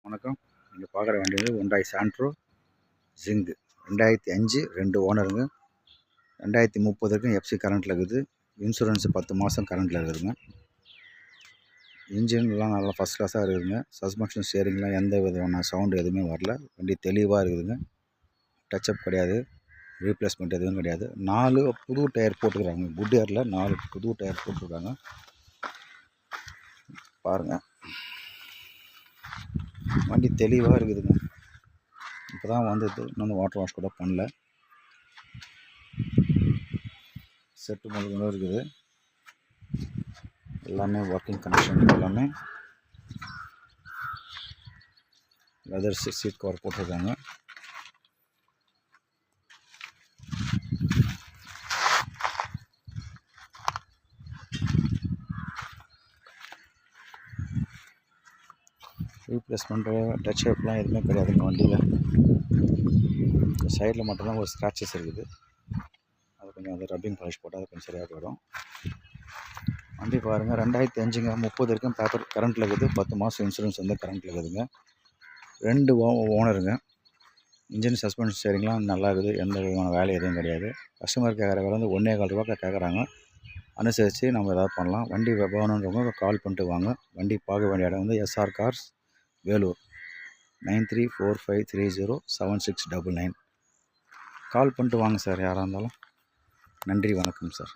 வணக்கம். நீங்கள் பார்க்குற வண்டி வந்து ஹுண்டாய் சாண்ட்ரோ ஜிங்கு 2005 2 ஓனருங்க. 2030 வரைக்கும் எஃப்சி கரண்ட்டில் இருக்குது. இன்சூரன்ஸு 10 மாதம் கரண்ட்டில் இருக்குதுங்க. இன்ஜின்லாம் நல்லா ஃபஸ்ட் கிளாஸாக இருக்குதுங்க. சஸ்பென்ஷன் ஸ்டேரிங்லாம் எந்த விதமான சவுண்டு எதுவுமே வரல. வண்டி தெளிவாக இருக்குதுங்க. டச்சப் கிடையாது, ரீப்ளேஸ்மெண்ட் எதுவும் கிடையாது. 4 புது டயர் போட்டுக்கிறாங்க. குட் ஏரில் 4 புது டயர் போட்டிருக்காங்க. பாருங்கள், வண்டி தெளிவாக இருக்குதுங்க. இப்போ தான் வந்தது, இன்னும் வாட்டர் வாஷ் கூட பண்ணல. செட்டு முதல்ல இருக்குது. எல்லாமே ஒர்க்கிங் கண்டிஷன். எல்லாமே லெதர் சீட் கவர் போட்டிருக்காங்க. ரீப்ளேஸ்மெண்ட்டு டச்சப்லாம் எதுவுமே கிடையாதுங்க வண்டியில். சைடில் மட்டும்தான் ஒரு ஸ்க்ராச்சஸ் இருக்குது. அது கொஞ்சம் அந்த ரப்பிங் பாலிஷ் போட்டால் அது கொஞ்சம் சரியாக போயிடும். வண்டி பாருங்கள், 2005ங்க. 30 வரைக்கும் பேப்பர் கரண்ட்டில் இருக்குது. 10 மாதம் இன்சூரன்ஸ் வந்து கரண்ட்டில் இருக்குதுங்க. 2 ஓனருங்க. இன்ஜின் சஸ்பென்ஷன் ஸ்டேரிங்லாம் நல்லா இருக்குது. எந்த விதமான வேலை எதுவும் கிடையாது. கஸ்டமர் கேட்குற விலை வந்து 1.25 ரூபா கேட்குறாங்க. அனுசரித்து நம்ம எதாவது பண்ணலாம். வண்டி வேணுன்றவங்க கால் பண்ணிட்டு வாங்க. வண்டி பார்க்க வேண்டிய இடம் வந்து SR கார்ஸ், வேலூர். 9345307699. கால் பண்ணிட்டு வாங்க சார், யாராக இருந்தாலும். நன்றி, வணக்கம் சார்.